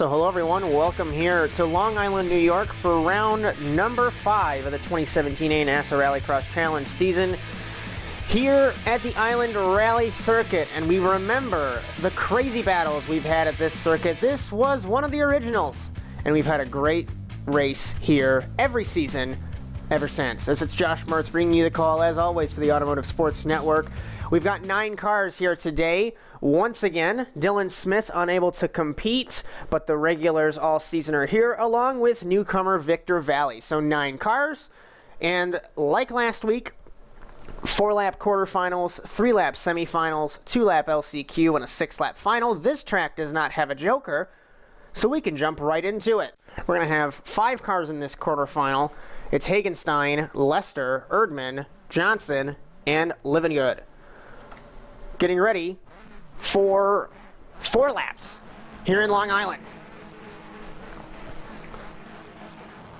So hello everyone, welcome here to Long Island, New York for round number 5 of the 2017 NASA RallyCross Challenge season here at the Island Rally Circuit. And we remember the crazy battles we've had at this circuit. This was one of the originals, and we've had a great race here every season ever since. As it's Josh Mertz bringing you the call, as always, for the Automotive Sports Network. We've got 9 cars here today. Once again, Dylan Smith unable to compete, but the regulars all season are here, along with newcomer Victor Valley. So 9 cars, and like last week, 4-lap quarterfinals, 3-lap semifinals, 2-lap LCQ, and a 6-lap final. This track does not have a joker, so we can jump right into it. We're going to have 5 cars in this quarterfinal. It's Hagenstein, Lester, Erdman, Johnson, and Livingood. Getting ready for 4 laps here in Long Island.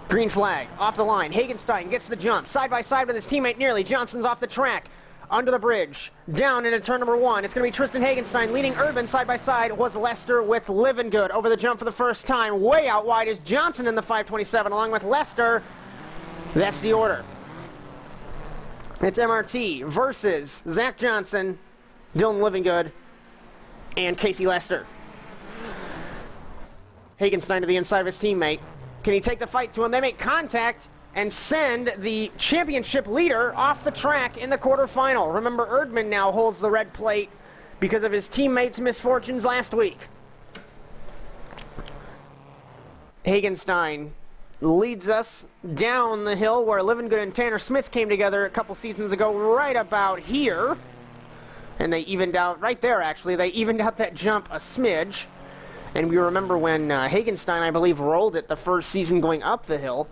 Green flag, off the line. Hagenstein gets the jump, side by side with his teammate nearly. Johnson's off the track, under the bridge, down into turn number 1. It's going to be Tristan Hagenstein leading Erdman side by side. Was Lester with Livingood over the jump for the first time. Way out wide is Johnson in the 527 along with Lester. That's the order. It's MRT versus Zach Johnson, Dylan Livingood, and Casey Lester. Hagenstein to the inside of his teammate. Can he take the fight to him? They make contact and send the championship leader off the track in the quarterfinal. Remember, Erdman now holds the red plate because of his teammates' misfortunes last week. Hagenstein leads us down the hill where Livingood and Tanner Smith came together a couple seasons ago, right about here. And they evened out, right there actually, they evened out that jump a smidge. And we remember when Hagenstein, I believe, rolled it the first season going up the hill,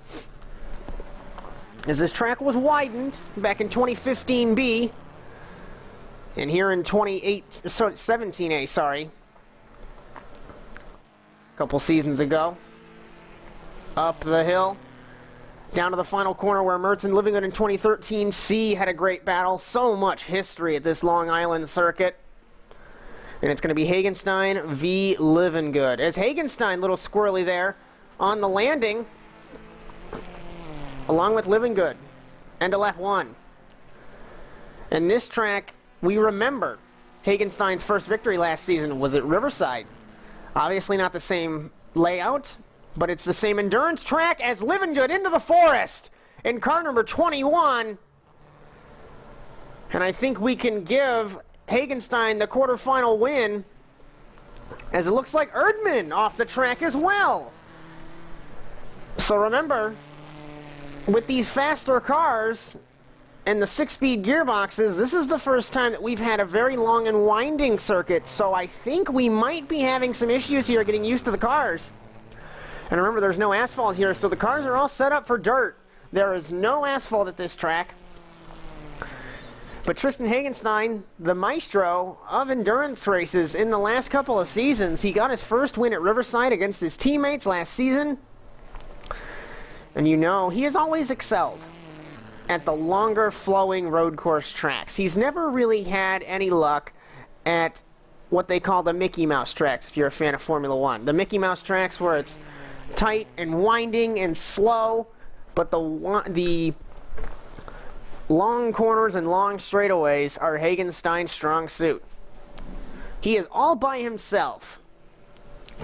as this track was widened back in 2015B, and here in 17A, sorry, a couple seasons ago. Up the hill, down to the final corner where Mertz and Livingood in 2013C had a great battle. So much history at this Long Island circuit. And it's going to be Hagenstein v. Livingood. As Hagenstein, little squirrely there, on the landing, along with Livingood, and to lap 1. And this track, we remember Hagenstein's first victory last season was at Riverside. Obviously not the same layout, but it's the same endurance track as Livingood into the forest in car number 21. And I think we can give Hagenstein the quarterfinal win, as it looks like Erdman off the track as well. So remember, with these faster cars and the 6-speed gearboxes, this is the first time that we've had a very long and winding circuit. So I think we might be having some issues here getting used to the cars. And remember, there's no asphalt here, so the cars are all set up for dirt. There is no asphalt at this track. But Tristan Hagenstein, the maestro of endurance races in the last couple of seasons, he got his first win at Riverside against his teammates last season. And you know, he has always excelled at the longer flowing road course tracks. He's never really had any luck at what they call the Mickey Mouse tracks, if you're a fan of Formula One. The Mickey Mouse tracks where it's tight and winding and slow, but the long corners and long straightaways are Hagenstein's strong suit. He is all by himself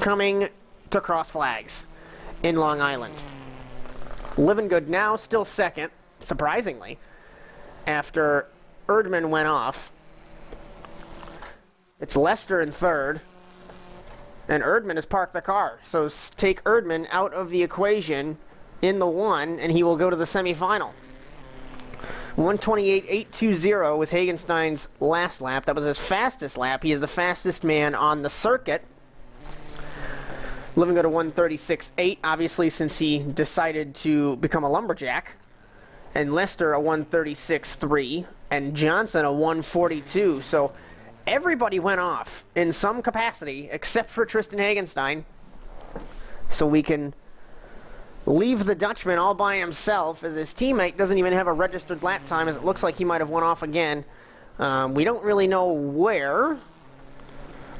coming to cross flags in Long Island. Livingood now still second, surprisingly, after Erdman went off. It's Lester in third, and Erdman has parked the car. So take Erdman out of the equation in the 1, and he will go to the semifinal. 1:28.820 was Hagenstein's last lap. That was his fastest lap. He is the fastest man on the circuit. Livingood a 1:36.8, obviously, since he decided to become a lumberjack. And Lester a 1:36.3, and Johnson a 1:42. So everybody went off in some capacity except for Tristan Hagenstein. So we can leave the Dutchman all by himself, as his teammate doesn't even have a registered lap time, as it looks like he might have went off again. We don't really know where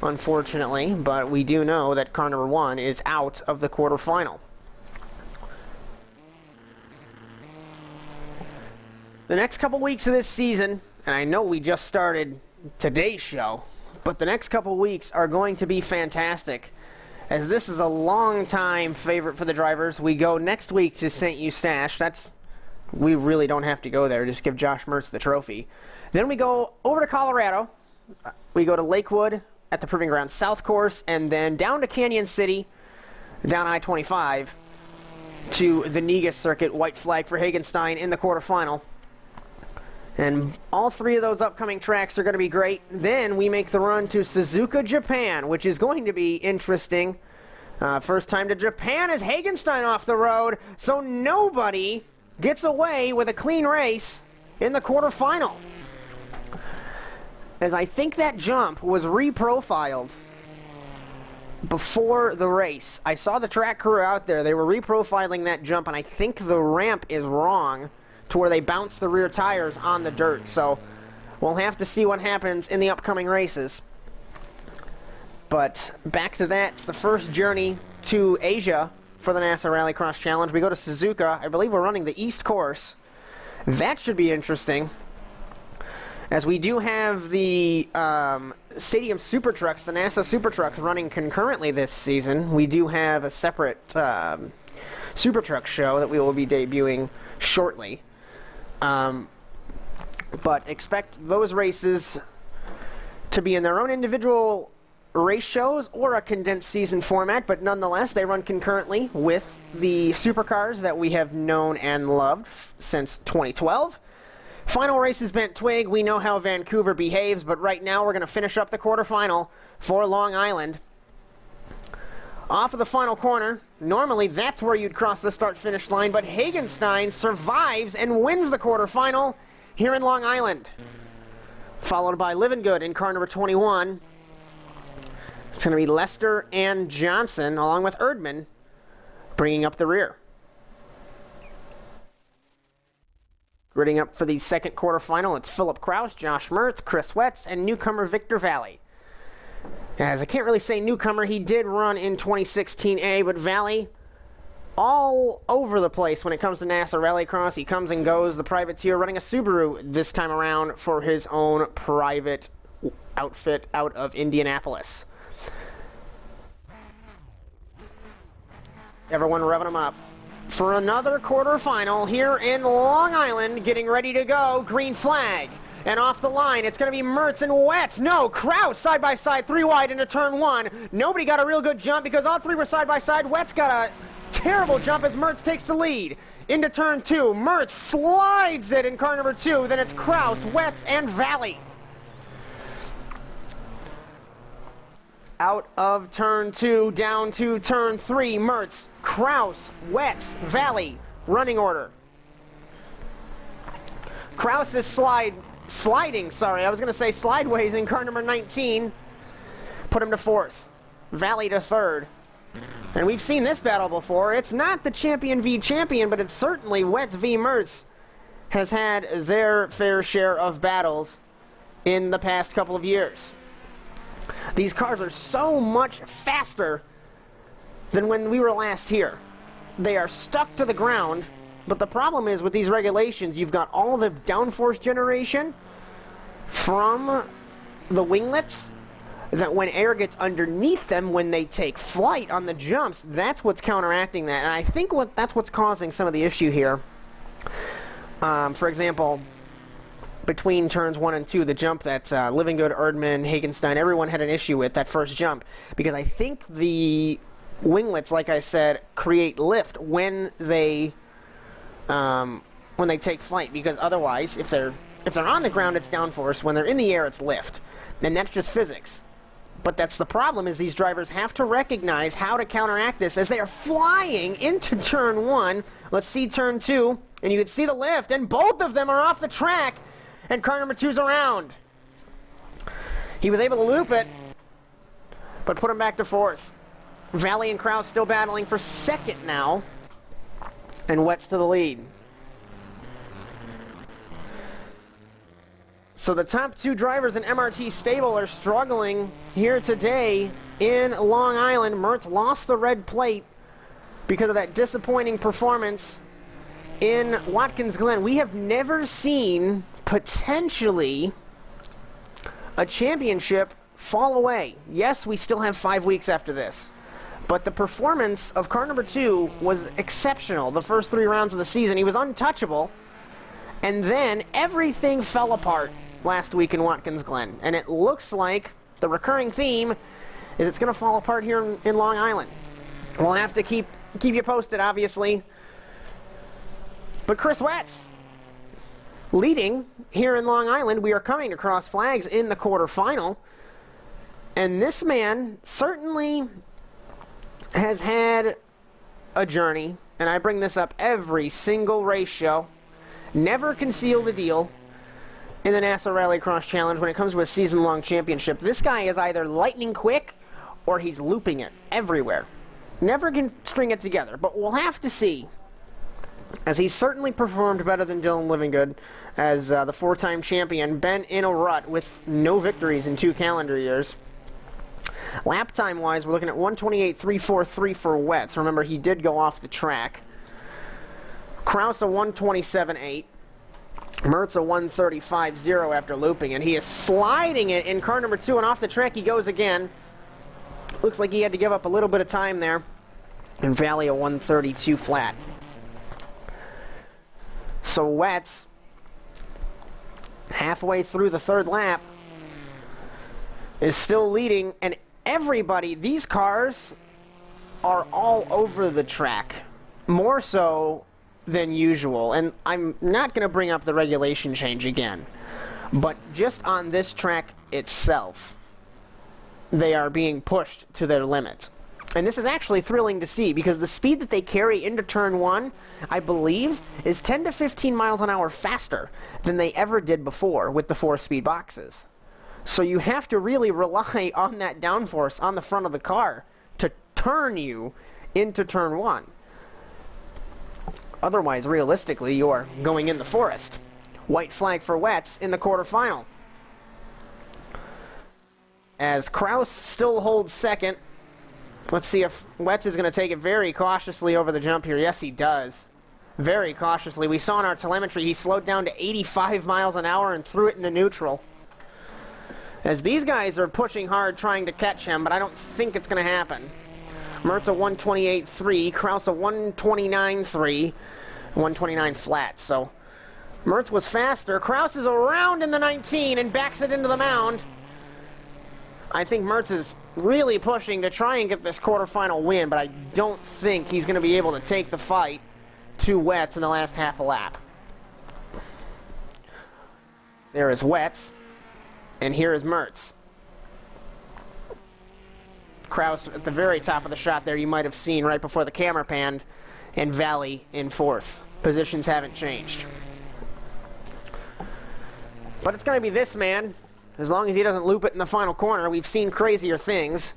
unfortunately, but we do know that car number 1 is out of the quarterfinal. The next couple weeks of this season, and I know we just started today's show, but the next couple weeks are going to be fantastic, as this is a long-time favorite for the drivers. We go next week to St. Eustache. We really don't have to go there. Just give Josh Mertz the trophy. Then we go over to Colorado. We go to Lakewood at the Proving Ground South course, and then down to Canyon City, down I-25, to the Negus circuit, white flag for Hagenstein in the quarterfinal. And all 3 of those upcoming tracks are going to be great. Then we make the run to Suzuka, Japan, which is going to be interesting. First time to Japan is Hagenstein off the road, so nobody gets away with a clean race in the quarterfinal. As I think that jump was reprofiled before the race. I saw the track crew out there. They were reprofiling that jump, and I think the ramp is wrong to where they bounce the rear tires on the dirt. So we'll have to see what happens in the upcoming races. But back to that, it's the first journey to Asia for the NASA RallyCross Challenge. We go to Suzuka. I believe we're running the East course. That should be interesting, as we do have the Stadium Super Trucks, the NASA Super Trucks, running concurrently this season. We do have a separate Super Truck show that we will be debuting shortly. But expect those races to be in their own individual race shows or a condensed season format, but nonetheless they run concurrently with the supercars that we have known and loved since 2012. Final race is Bent Twig. We know how Vancouver behaves, but right now we're going to finish up the quarterfinal for Long Island. Off of the final corner, normally that's where you'd cross the start-finish line, but Hagenstein survives and wins the quarterfinal here in Long Island. Followed by Livingood in car number 21. It's going to be Lester and Johnson, along with Erdman, bringing up the rear. Gridding up for the second quarterfinal, it's Philip Kraus, Josh Mertz, Chris Wetz, and newcomer Victor Valley. As I can't really say newcomer, he did run in 2016A, but Valley, all over the place when it comes to NASA Rallycross. He comes and goes, the privateer running a Subaru this time around for his own private outfit out of Indianapolis. Everyone revving him up for another quarterfinal here in Long Island, getting ready to go. Green flag. And off the line, it's going to be Mertz and Wetz. No, Kraus side by side, 3 wide into turn 1. Nobody got a real good jump because all 3 were side by side. Wetz got a terrible jump as Mertz takes the lead. Into turn 2, Mertz slides it in car number 2. Then it's Kraus, Wetz, and Valley. Out of turn 2, down to turn 3, Mertz, Kraus, Wetz, Valley, running order. Kraus is sliding, I was going to say slideways in car number 19. Put him to 4th. Valley to 3rd. And we've seen this battle before. It's not the champion v champion, but it's certainly Wetz v Mertz has had their fair share of battles in the past couple of years. These cars are so much faster than when we were last here. They are stuck to the ground, but the problem is with these regulations, you've got all the downforce generation from the winglets that when air gets underneath them when they take flight on the jumps, that's what's counteracting that. And I think that's what's causing some of the issue here. For example, between turns 1 and 2, the jump that Livingood, Erdman, Hagenstein, everyone had an issue with, that first jump, because I think the winglets, like I said, create lift when they take flight, because otherwise, if they're on the ground, it's downforce. When they're in the air, it's lift. And that's just physics. But that's the problem, is these drivers have to recognize how to counteract this as they are flying into turn 1. Let's see turn 2, and you can see the lift, and both of them are off the track, and car number 2's around. He was able to loop it, but put him back to 4th. Valley and Kraus still battling for 2nd now, and Wetz to the lead. So the top two drivers in MRT stable are struggling here today in Long Island. Mertz lost the red plate because of that disappointing performance in Watkins Glen. We have never seen potentially a championship fall away. Yes, we still have 5 weeks after this, but the performance of car number 2 was exceptional the first 3 rounds of the season. He was untouchable, and then everything fell apart last week in Watkins Glen, and it looks like the recurring theme is it's going to fall apart here in Long Island. We'll have to keep you posted, obviously. But Chris Wetz leading here in Long Island. We are coming to cross flags in the quarterfinal, and this man certainly has had a journey, and I bring this up every single race show. Never concealed a deal in the NASA RallyCross Challenge when it comes to a season-long championship. This guy is either lightning quick or he's looping it everywhere. Never can string it together, but we'll have to see, as he's certainly performed better than Dylan Livingood as the 4-time champion, been in a rut with no victories in 2 calendar years. Lap time-wise, we're looking at 128.343 for Wetz. Remember, he did go off the track. Kraus a 127.8. Mertz a 135.0 after looping, and he is sliding it in car number 2, and off the track he goes again. Looks like he had to give up a little bit of time there. And Valley a 132 flat. So Wetz, halfway through the 3rd lap, is still leading, and everybody, these cars are all over the track, more so than usual. And I'm not going to bring up the regulation change again, but just on this track itself, they are being pushed to their limits. And this is actually thrilling to see, because the speed that they carry into turn 1, I believe, is 10 to 15 miles an hour faster than they ever did before with the 4-speed boxes. So you have to really rely on that downforce on the front of the car to turn you into turn 1. Otherwise, realistically, you're going in the forest. White flag for Wetz in the quarterfinal, as Kraus still holds second. Let's see if Wetz is going to take it very cautiously over the jump here. Yes, he does. Very cautiously. We saw in our telemetry he slowed down to 85 miles an hour and threw it into neutral. As these guys are pushing hard trying to catch him, but I don't think it's going to happen. Mertz a 128.3, Kraus a 129.3, 129 flat. So Mertz was faster. Kraus is around in the 19 and backs it into the mound. I think Mertz is really pushing to try and get this quarterfinal win, but I don't think he's going to be able to take the fight to Wetz in the last half a lap. There is Wetz, and here is Mertz. Kraus at the very top of the shot there, you might have seen right before the camera panned, and Valley in 4th. Positions haven't changed. But it's going to be this man. As long as he doesn't loop it in the final corner. We've seen crazier things.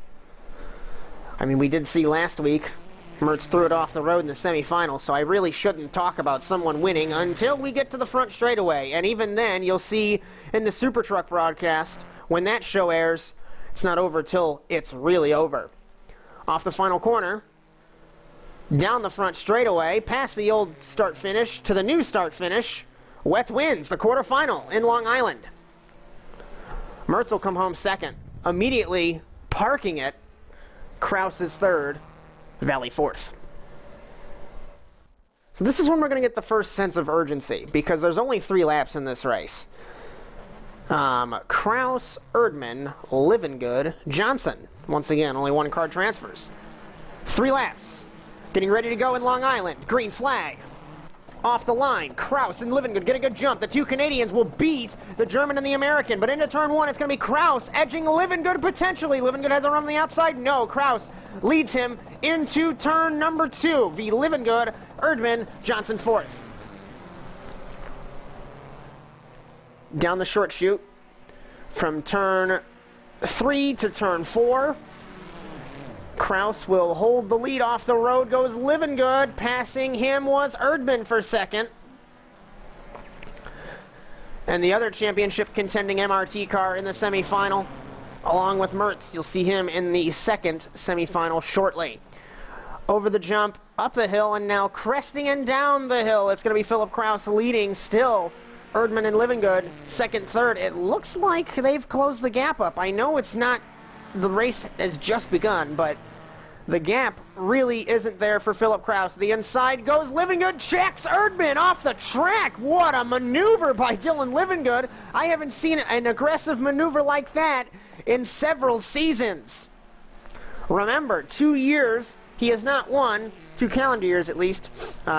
I mean, we did see last week Mertz threw it off the road in the semifinal, so I really shouldn't talk about someone winning until we get to the front straightaway. And even then, you'll see in the Super Truck broadcast, when that show airs, it's not over till it's really over. Off the final corner, down the front straightaway, past the old start-finish to the new start-finish, Wetz wins the quarterfinal in Long Island. Mertz will come home second, immediately parking it. Kraus is 3rd, Valley 4th. So this is when we're going to get the first sense of urgency, because there's only 3 laps in this race. Kraus, Erdman, Livingood, Johnson. Once again, only 1 car transfers. 3 laps. Getting ready to go in Long Island. Green flag. Off the line, Kraus and Livingood get a good jump. The 2 Canadians will beat the German and the American, but into turn 1, it's going to be Kraus edging Livingood potentially. Livingood has a run on the outside. No, Kraus leads him into turn number 2. V. Livingood, Erdman, Johnson 4th. Down the short chute from turn 3 to turn 4. Kraus will hold the lead. Off the road goes Livingood. Passing him was Erdman for second. and the other championship contending MRT car in the semifinal, along with Mertz. You'll see him in the second semifinal shortly. Over the jump, up the hill, and now cresting and down the hill. It's going to be Philip Kraus leading still. Erdman and Livengood, second, third. It looks like they've closed the gap up. I know it's not, the race has just begun, but the gap really isn't there for Philip Kraus. The inside goes Livengood, checks Erdman off the track. What a maneuver by Dylan Livengood. I haven't seen an aggressive maneuver like that in several seasons. Remember, 2 years, he has not won, 2 calendar years at least.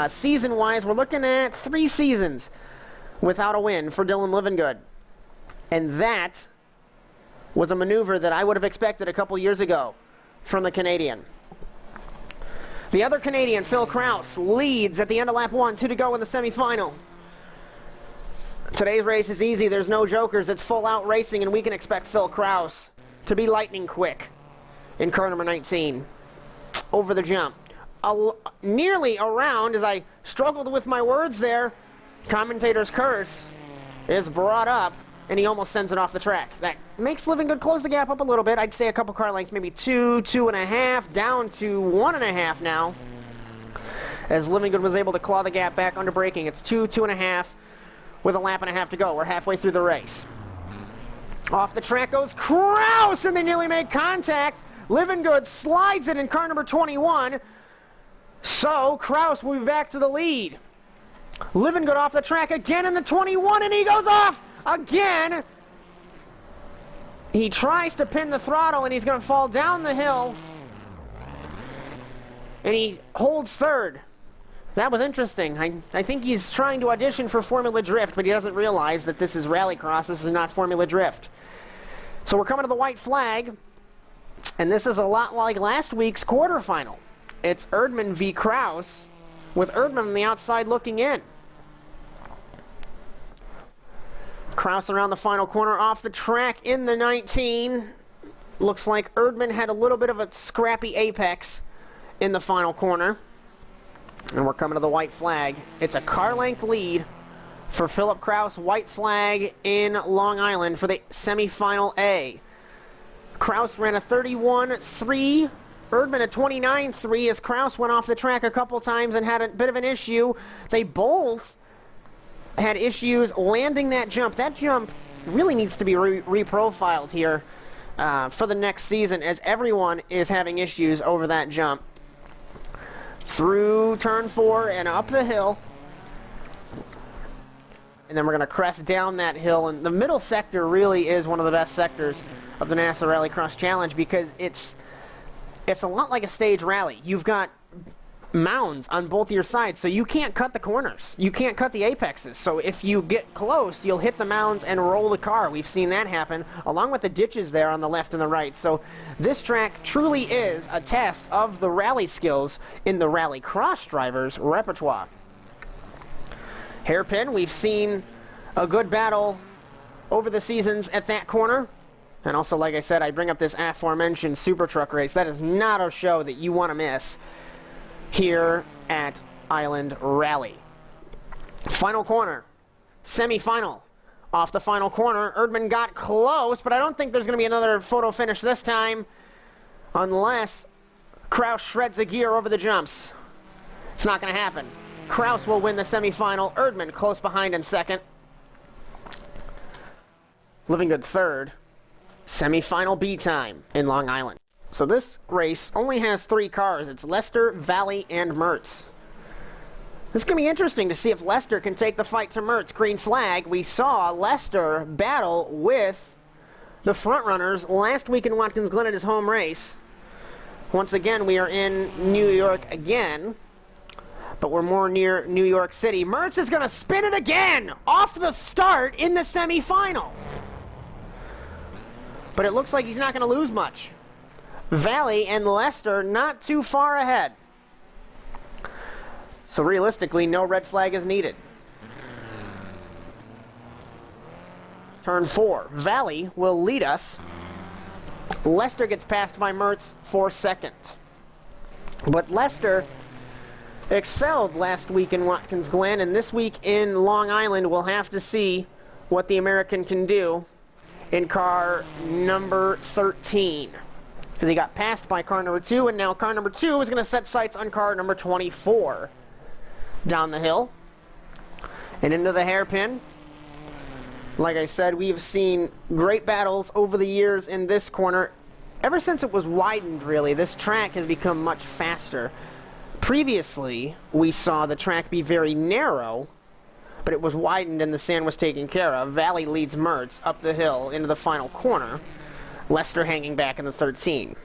Season-wise, we're looking at 3 seasons without a win for Dylan Livengood. And that was a maneuver that I would have expected a couple years ago from the Canadian. The other Canadian, Phil Kraus, leads at the end of lap 1, 2 to go in the semifinal. Today's race is easy. There's no jokers. It's full-out racing, and we can expect Phil Kraus to be lightning quick in car number 19. Over the jump. Nearly around, as I struggled with my words there, commentator's curse is brought up, and he almost sends it off the track. That makes Livengood close the gap up a little bit. I'd say a couple car lengths, maybe 2, 2.5, down to 1.5 now, as Livengood was able to claw the gap back under braking. It's 2, 2.5, with a lap and a half to go. We're halfway through the race. Off the track goes Kraus, and they nearly make contact. Livengood slides it in car number 21, so Kraus will be back to the lead. Livengood off the track again in the 21, and he goes off again. He tries to pin the throttle, and he's going to fall down the hill, and he holds third. That was interesting. I think he's trying to audition for Formula Drift, but he doesn't realize that this is Rallycross. This is not Formula Drift. So we're coming to the white flag, and this is a lot like last week's quarterfinal. It's Erdman v. Kraus, with Erdman on the outside looking in. Kraus around the final corner off the track in the 19. Looks like Erdman had a little bit of a scrappy apex in the final corner. And we're coming to the white flag. It's a car length lead for Philip Kraus. White flag in Long Island for the semifinal A. Kraus ran a 31.3. Erdman a 29.3 as Kraus went off the track a couple times and had a bit of an issue. They both had issues landing that jump. That jump really needs to be reprofiled here for the next season, as everyone is having issues over that jump. Through turn 4 and up the hill. And then we're going to crest down that hill. And the middle sector really is one of the best sectors of the NASA Rallycross Challenge, because it's a lot like a stage rally. You've got mounds on both your sides, so you can't cut the corners. You can't cut the apexes. So if you get close, you'll hit the mounds and roll the car. We've seen that happen, along with the ditches there on the left and the right. So this track truly is a test of the rally skills in the Rallycross drivers' repertoire. Hairpin, we've seen a good battle over the seasons at that corner. And also, like I said, I bring up this aforementioned Super Truck race. That is not a show that you want to miss here at Island Rally. Final corner, semi-final. Off the final corner, Erdman got close, but I don't think there's going to be another photo finish this time, unless Kraus shreds a gear over the jumps. It's not going to happen. Kraus will win the semi-final. Erdman close behind in second. Livengood third. Semi-final B time in Long Island. So this race only has 3 cars. It's Lester, Valley, and Mertz. This is going to be interesting to see if Lester can take the fight to Mertz. Green flag. We saw Lester battle with the frontrunners last week in Watkins Glen at his home race. Once again, we are in New York again, but we're more near New York City. Mertz is going to spin it again off the start in the semi-final. But it looks like he's not going to lose much. Valley and Lester not too far ahead. So realistically, no red flag is needed. Turn 4. Valley will lead us. Lester gets passed by Mertz for second. But Lester excelled last week in Watkins Glen, and this week in Long Island we'll have to see what the American can do in car number 13. Because he got passed by car number 2, and now car number 2 is going to set sights on car number 24. Down the hill and into the hairpin. Like I said, we've seen great battles over the years in this corner. Ever since it was widened, really, this track has become much faster. Previously, we saw the track be very narrow, but it was widened and the sand was taken care of. Valley leads Mertz up the hill into the final corner. Lester hanging back in the 13.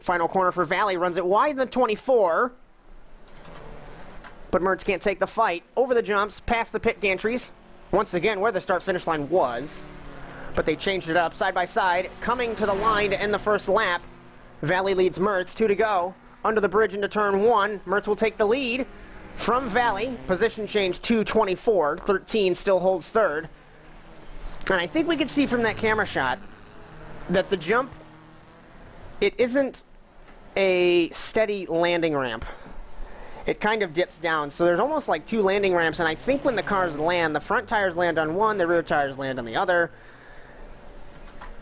Final corner for Valley, runs it wide in the 24. But Mertz can't take the fight. Over the jumps, past the pit gantries. Once again, where the start-finish line was. But they changed it up, side by side. Coming to the line to end the first lap. Valley leads Mertz, 2 to go. Under the bridge into turn 1. Mertz will take the lead from Valley. Position change 2:24. 13 still holds third. And I think we can see from that camera shot that the jump, it isn't a steady landing ramp. It kind of dips down, so there's almost like 2 landing ramps, and I think when the cars land, the front tires land on one, the rear tires land on the other,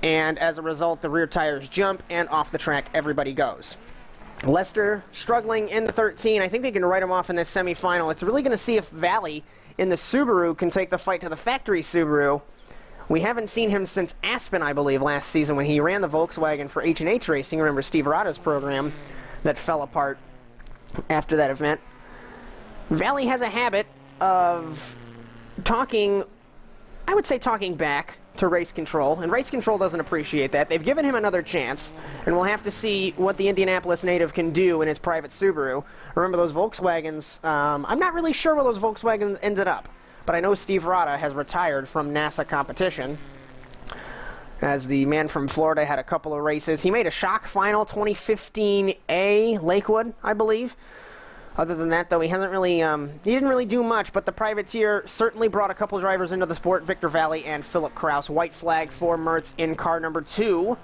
and as a result, the rear tires jump, and off the track everybody goes. Lester struggling in the 13. I think they can write him off in this semifinal. It's really going to see if Valley in the Subaru can take the fight to the factory Subaru. We haven't seen him since Aspen, I believe, last season when he ran the Volkswagen for H&H Racing. Remember Steve Rada's program that fell apart after that event. Valley has a habit of talking, I would say talking back to Race Control, and Race Control doesn't appreciate that. They've given him another chance, and we'll have to see what the Indianapolis native can do in his private Subaru. Remember those Volkswagens, I'm not really sure where those Volkswagens ended up, but I know Steve Rada has retired from NASA competition, as the man from Florida had a couple of races. He made a shock final 2015A Lakewood, I believe. Other than that, though, he hasn't really, he didn't really do much, but the privateer certainly brought a couple of drivers into the sport, Victor Valley and Philip Kraus. White flag for Mertz in car number 2.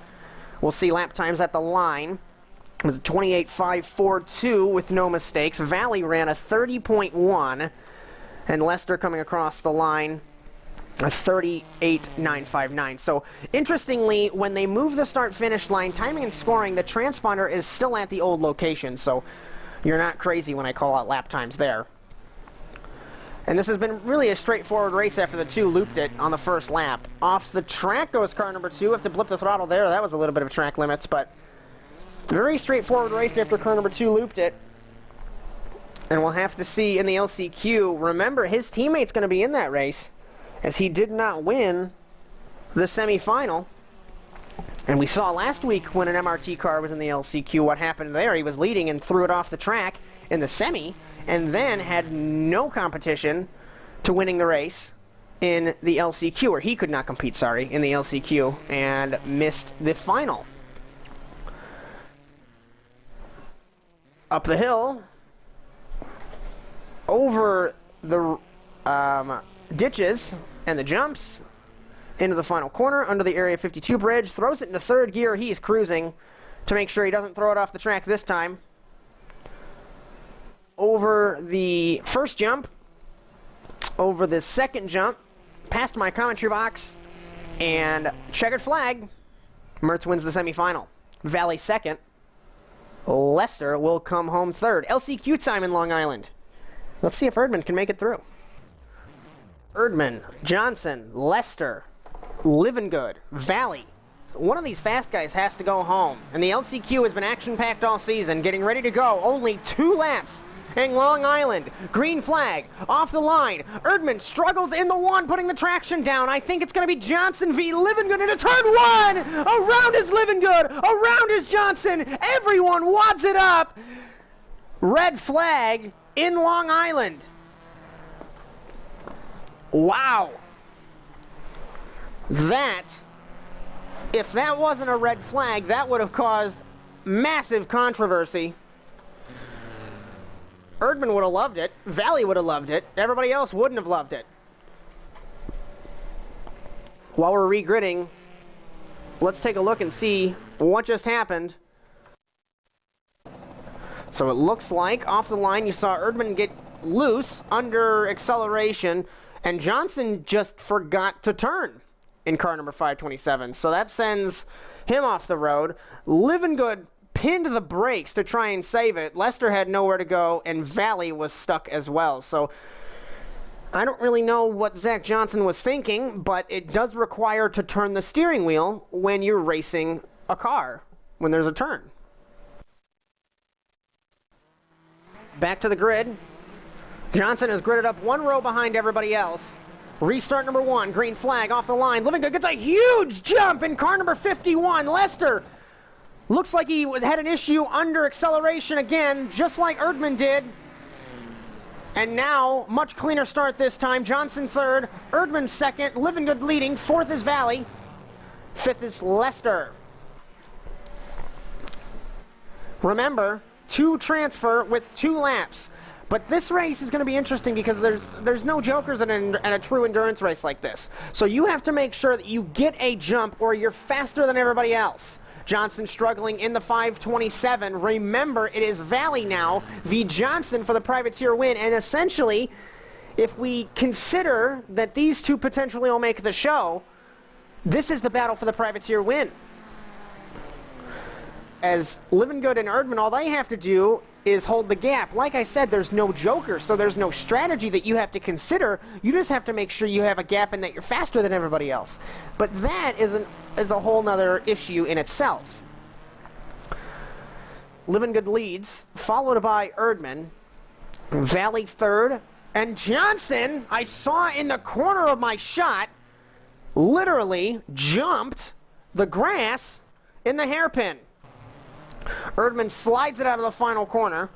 We'll see lap times at the line. It was a 28.542 with no mistakes. Valley ran a 30.1, and Lester coming across the line a 38.959. So, interestingly, when they move the start-finish line, timing and scoring, the transponder is still at the old location, so you're not crazy when I call out lap times there. And this has been really a straightforward race after the 2 looped it on the first lap. Off the track goes car number 2. Have to blip the throttle there. That was a little bit of track limits, but very straightforward race after car number 2 looped it. And we'll have to see in the LCQ. Remember, his teammate's going to be in that race, as he did not win the semifinal. And we saw last week when an MRT car was in the LCQ what happened there. He was leading and threw it off the track in the semi, and then had no competition to winning the race in the LCQ, or he could not compete, sorry, in the LCQ, and missed the final. Up the hill, over the ditches and the jumps, into the final corner, under the Area 52 bridge, throws it into third gear. He's cruising to make sure he doesn't throw it off the track this time. Over the first jump, over the second jump, past my commentary box, and checkered flag. Mertz wins the semifinal. Valley second. Lester will come home third. LCQ time in Long Island. Let's see if Erdman can make it through. Erdman, Johnson, Lester, Livingood, Valley. One of these fast guys has to go home. And the LCQ has been action-packed all season, getting ready to go. Only 2 laps in Long Island. Green flag, off the line. Erdman struggles in the 1, putting the traction down. I think it's going to be Johnson v. Livingood into turn 1. Around is Livingood. Around is Johnson. Everyone wads it up. Red flag in Long Island. Wow. That, if that wasn't a red flag, that would have caused massive controversy. Erdman would have loved it. Valley would have loved it. Everybody else wouldn't have loved it. While we're regridding, let's take a look and see what just happened. So it looks like off the line you saw Erdman get loose under acceleration And Johnson just forgot to turn in car number 527. So that sends him off the road. Livingood pinned the brakes to try and save it. Lester had nowhere to go, and Valley was stuck as well. So I don't really know what Zach Johnson was thinking, but it does require to turn the steering wheel when you're racing a car, when there's a turn. Back to the grid. Johnson is gridded up one row behind everybody else. Restart number 1, green flag off the line. Livingood gets a huge jump in car number 51. Lester looks like he had an issue under acceleration again, just like Erdman did. And now, much cleaner start this time. Johnson third, Erdman second, Livingood leading. Fourth is Valley. Fifth is Lester. Remember, 2 transfer with 2 laps. But this race is going to be interesting because there's no jokers in a true endurance race like this. So you have to make sure that you get a jump or you're faster than everybody else. Johnson struggling in the 527. Remember, it is Valley now v. Johnson for the privateer win. And essentially, if we consider that these two potentially will make the show, this is the battle for the privateer win. As Livingood and Erdman, all they have to do is hold the gap. Like I said, there's no joker, so there's no strategy that you have to consider. You just have to make sure you have a gap and that you're faster than everybody else. But that is a whole nother issue in itself. Livingood leads, followed by Erdman. Valley third. And Johnson, I saw in the corner of my shot, literally jumped the grass in the hairpin. Erdman slides it out of the final corner,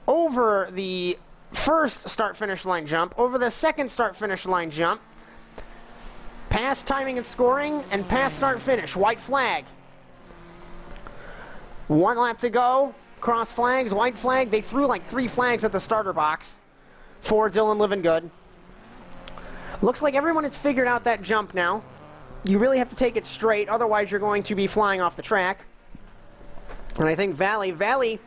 over the first start-finish line jump, over the second start-finish line jump, past timing and scoring, and past start-finish. White flag. 1 lap to go. Cross flags, white flag. They threw like 3 flags at the starter box for Dylan Livingood. Looks like everyone has figured out that jump now. You really have to take it straight, otherwise you're going to be flying off the track. And I think Valley,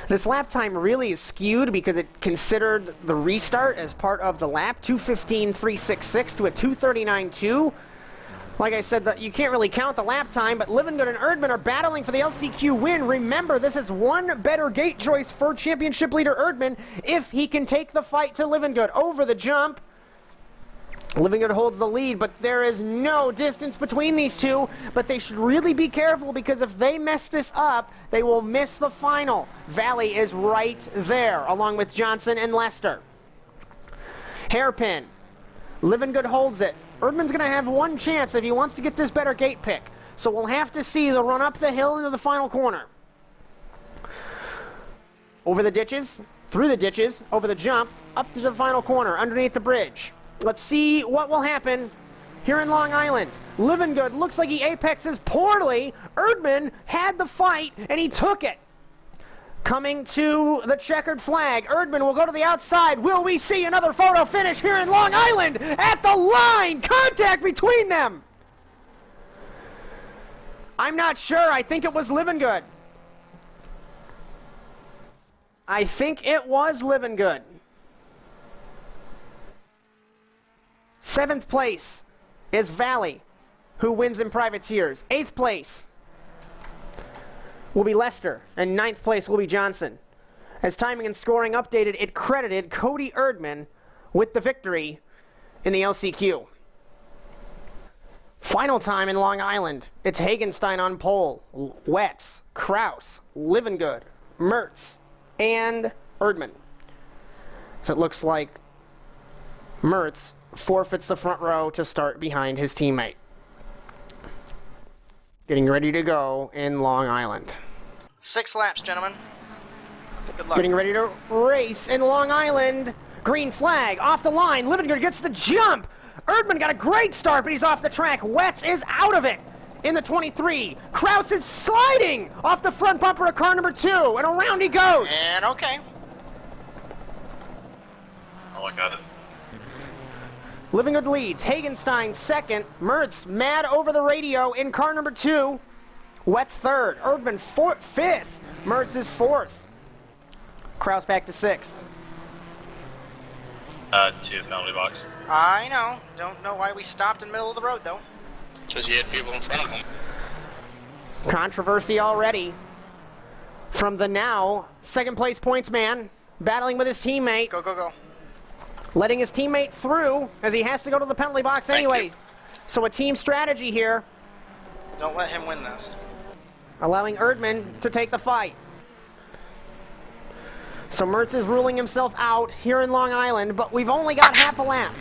this lap time really is skewed because it considered the restart as part of the lap, 2:15.366 to a 2:39.2. Like I said, you can't really count the lap time, but Livingood and Erdman are battling for the LCQ win. Remember, this is one better gate choice for championship leader Erdman if he can take the fight to Livingood. Over the jump, Livingood holds the lead, but there is no distance between these two. But they should really be careful because if they mess this up, they will miss the final. Valley is right there, along with Johnson and Lester. Hairpin. Livingood holds it. Erdman's going to have one chance if he wants to get this better gate pick. So we'll have to see the run up the hill into the final corner. Over the ditches, through the ditches, over the jump, up to the final corner, underneath the bridge. Let's see what will happen here in Long Island. Livingood looks like he apexes poorly. Erdman had the fight, and he took it. Coming to the checkered flag, Erdman will go to the outside. Will we see another photo finish here in Long Island? At the line! Contact between them! I'm not sure. I think it was Livingood. I think it was Livingood. 7th place is Valley, who wins in privateers. 8th place will be Lester, and 9th place will be Johnson. As timing and scoring updated, it credited Cody Erdman with the victory in the LCQ. Final time in Long Island. It's Hagenstein on pole, Wetz, Kraus, Livingood, Mertz, and Erdman. So it looks like Mertz forfeits the front row to start behind his teammate. Getting ready to go in Long Island. 6 laps, gentlemen. Good luck. Getting ready to race in Long Island. Green flag, off the line. Livingood gets the jump. Erdman got a great start, but he's off the track. Wetz is out of it in the 23. Kraus is sliding off the front bumper of car number 2, and around he goes. And okay. Oh, I got it. Livingood leads. Hagenstein second. Mertz mad over the radio in car number 2. Wetz third. Erdman fifth. Mertz is 4th. Kraus back to 6th. To penalty box. I know. Don't know why we stopped in the middle of the road, though. Because you had people in front of them. Controversy already from the now second place points man, battling with his teammate. Go, go, go. Letting his teammate through as he has to go to the penalty box anyway. So a team strategy here. Don't let him win this. Allowing Erdman to take the fight. So Mertz is ruling himself out here in Long Island, but we've only got half a lap.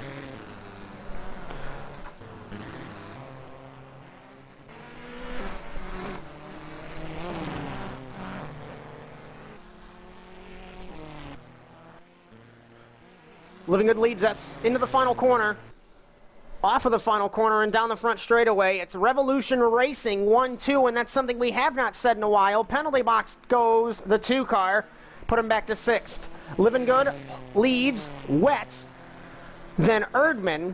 Living Good leads us into the final corner. Off of the final corner and down the front straightaway. It's Revolution Racing 1-2, and that's something we have not said in a while. Penalty box goes the 2 car. Put him back to 6th. Living Good leads, Wets, then Erdman,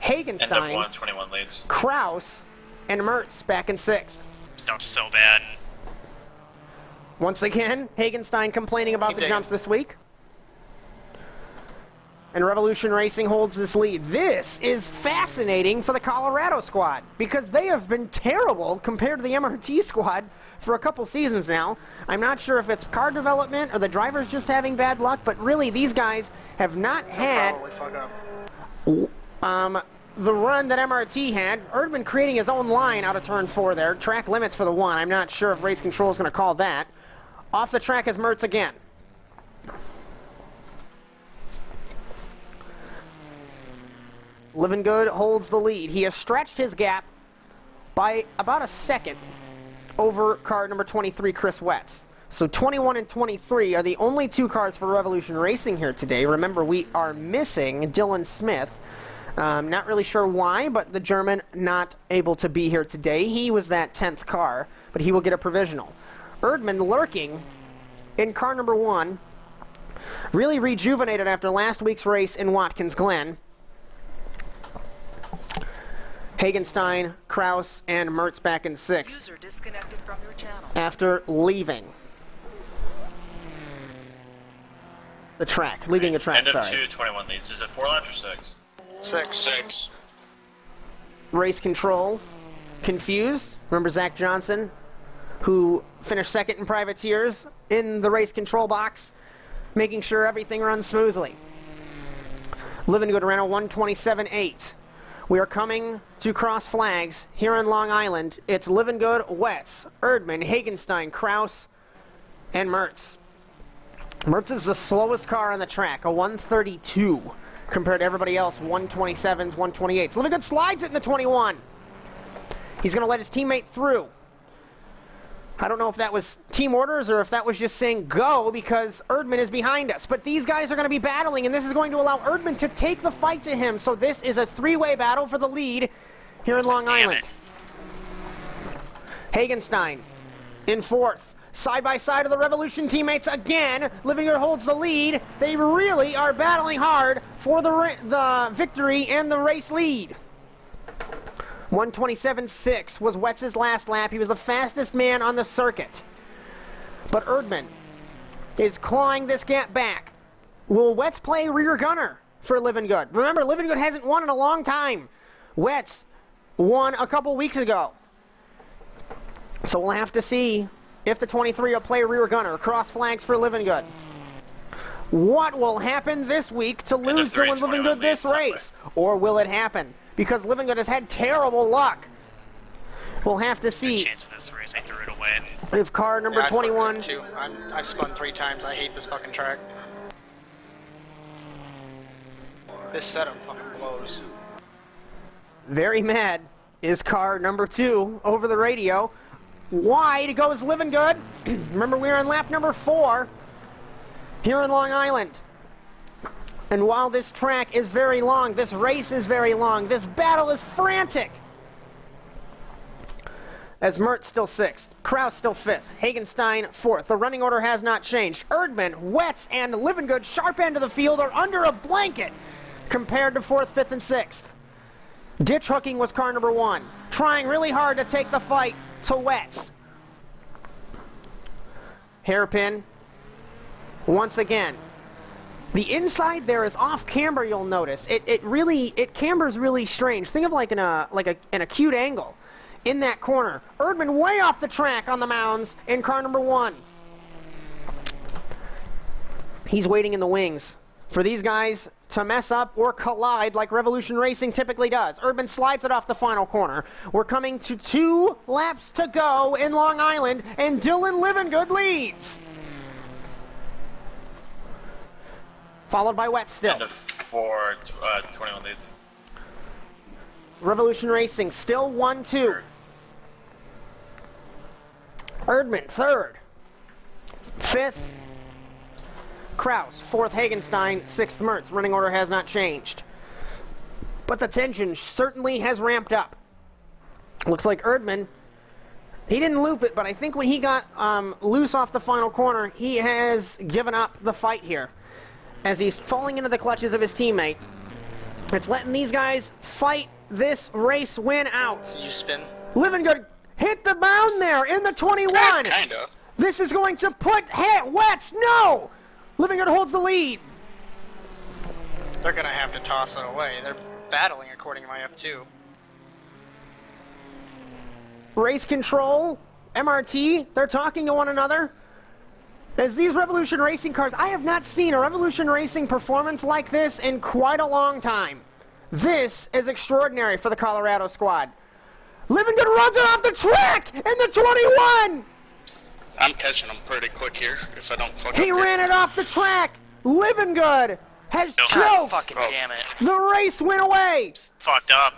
Hagenstein, End of 121 leads. Kraus, and Mertz back in 6th. That was so bad. Once again, Hagenstein complaining about the jumps this week. And Revolution Racing holds this lead. This is fascinating for the Colorado squad because they have been terrible compared to the MRT squad for a couple seasons now. I'm not sure if it's car development or the drivers just having bad luck, but really these guys have not had the run that MRT had. Erdman creating his own line out of turn 4 there. Track limits for the 1. I'm not sure if race control is going to call that. Off the track is Mertz again. Living Good holds the lead. He has stretched his gap by about a second over car number 23, Chris Wetz. So 21 and 23 are the only 2 cars for Revolution Racing here today. Remember, we are missing Dylan Smith. Not really sure why, but the German not able to be here today. He was that 10th car, but he will get a provisional. Erdman lurking in car number 1. Really rejuvenated after last week's race in Watkins Glen. Hagenstein, Kraus, and Mertz back in 6th. User disconnected from your channel. After leaving the track. Leaving the track, End of sorry. 221 leads. Is it 4 laps or 6? 6. Race control. Confused. Remember Zach Johnson, who finished 2nd in Privateers in the race control box, making sure everything runs smoothly. Living Good ran a 127.8. We are coming to cross flags here in Long Island. It's Living Good, Wetz, Erdman, Hagenstein, Kraus, and Mertz. Mertz is the slowest car on the track, a 132, compared to everybody else, 127s, 128s. Living Good slides it in the 21. He's going to let his teammate through. I don't know if that was team orders or if that was just saying go because Erdman is behind us. But these guys are going to be battling, and this is going to allow Erdman to take the fight to him. So this is a 3-way battle for the lead here in Long Island. Hagenstein in 4th. Side by side of the Revolution teammates again. Living Good holds the lead. They really are battling hard for the victory and the race lead. 127.6 was Wetz's last lap. He was the fastest man on the circuit. But Erdman is clawing this gap back. Will Wetz play rear gunner for Living Good? Remember, Living Good hasn't won in a long time. Wetz won a couple weeks ago. So we'll have to see if the 23 will play rear gunner. Cross flags for Living Good. What will happen this week to lose to Living Good this race? Or will it happen? Because Living Good has had terrible luck. We'll have to see. There's a chance of this race. I threw it away. If car number 21... Too. I've spun 3 times. I hate this fucking track. This setup fucking blows. Very mad is car number 2 over the radio. Wide goes Living Good. Remember, we were on lap number 4 here in Long Island. And while this track is very long, this race is very long, this battle is frantic. As Mertz still 6th, Kraus still 5th, Hagenstein 4th. The running order has not changed. Erdman, Wetz, and Living Good, sharp end of the field, are under a blanket compared to 4th, 5th, and 6th. Ditch hooking was car number 1, trying really hard to take the fight to Wetz. Hairpin, once again. The inside there is off camber, you'll notice. It cambers really strange. Think of like an acute angle in that corner. Erdman way off the track on the mounds in car number 1. He's waiting in the wings for these guys to mess up or collide like Revolution Racing typically does. Erdman slides it off the final corner. We're coming to 2 laps to go in Long Island, and Dylan Livengood leads. Followed by Wet still. End of 4, 21 leads. Revolution Racing still 1-2. Erdman 3rd. 5th. Kraus 4th. Hagenstein 6th. Mertz. Running order has not changed. But the tension certainly has ramped up. Looks like Erdman, he didn't loop it, but I think when he got loose off the final corner, he has given up the fight here, as he's falling into the clutches of his teammate. It's letting these guys fight this race win out. You spin. Livengood hit the mound there in the 21. Kinda. This is going to put Wets. No! Livengood holds the lead. They're gonna have to toss it away. They're battling according to my F2. Race control, MRT, they're talking to one another. As these Revolution Racing cars, I have not seen a Revolution Racing performance like this in quite a long time. This is extraordinary for the Colorado squad. Livengood runs it off the track in the 21! I'm catching them pretty quick here if I don't fuck He up ran here. it off the track! Livengood has Still- choked! Fucking damn it. The race went away! Fucked up.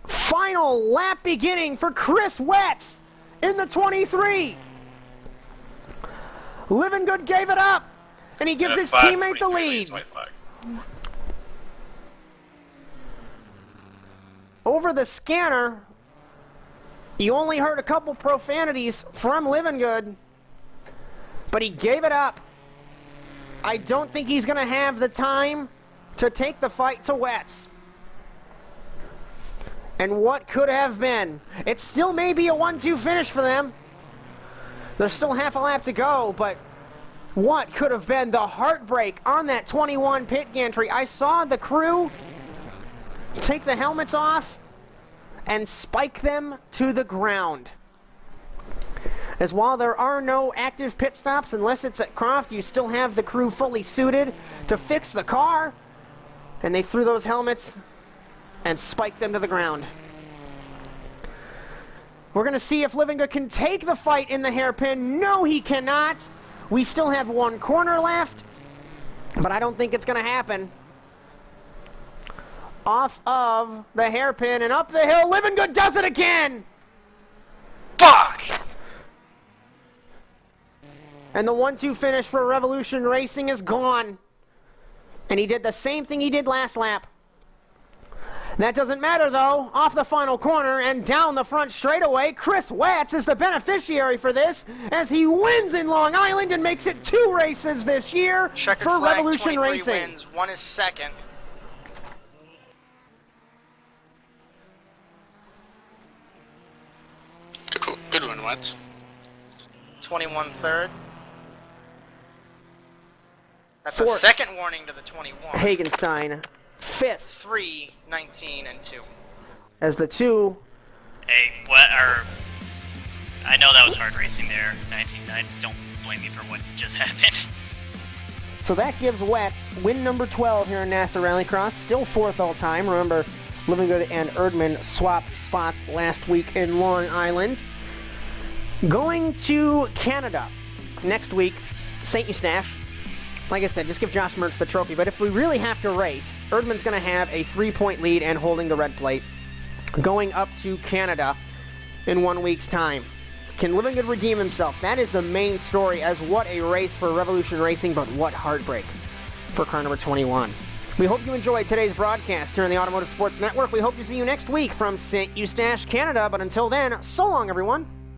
Final lap beginning for Chris Wetz in the 23. Livengood gave it up, and he gives his teammate the lead. White flag. Over the scanner, you only heard a couple profanities from Livengood, but he gave it up. I don't think he's going to have the time to take the fight to Wetz. And what could have been? It still may be a 1-2 finish for them. There's still half a lap to go, but what could have been the heartbreak on that 21 pit gantry? I saw the crew take the helmets off and spike them to the ground. As while there are no active pit stops, unless it's at Croft, you still have the crew fully suited to fix the car, and they threw those helmets and spiked them to the ground. We're going to see if Livengood can take the fight in the hairpin. No, he cannot. We still have 1 corner left, but I don't think it's going to happen. Off of the hairpin and up the hill, Livengood does it again! Fuck! And the 1-2 finish for Revolution Racing is gone. And he did the same thing he did last lap. That doesn't matter, though. Off the final corner and down the front straightaway, Chris Watts is the beneficiary for this, as he wins in Long Island and makes it 2 races this year Checkered for flag, Revolution 23 Racing. wins. 1 is second. Good one, Watts. 21 third. That's Fourth. a second warning to the 21. Hagenstein, 5th, 3, 19, and 2. as the 2. Hey, I know that was hard racing there. 19. Don't blame me for what just happened. So that gives Watts win number 12 here in NASA Rallycross. Still 4th all time. Remember, Livengood and Erdman swapped spots last week in Long Island. Going to Canada next week, St. Eustache. Like I said, just give Josh Mertz the trophy. But if we really have to race, Erdman's going to have a 3-point lead and holding the red plate. Going up to Canada in 1 week's time. Can Livengood redeem himself? That is the main story, as what a race for Revolution Racing, but what heartbreak for car number 21. We hope you enjoyed today's broadcast here on the Automotive Sports Network. We hope to see you next week from St. Eustache, Canada. But until then, so long, everyone.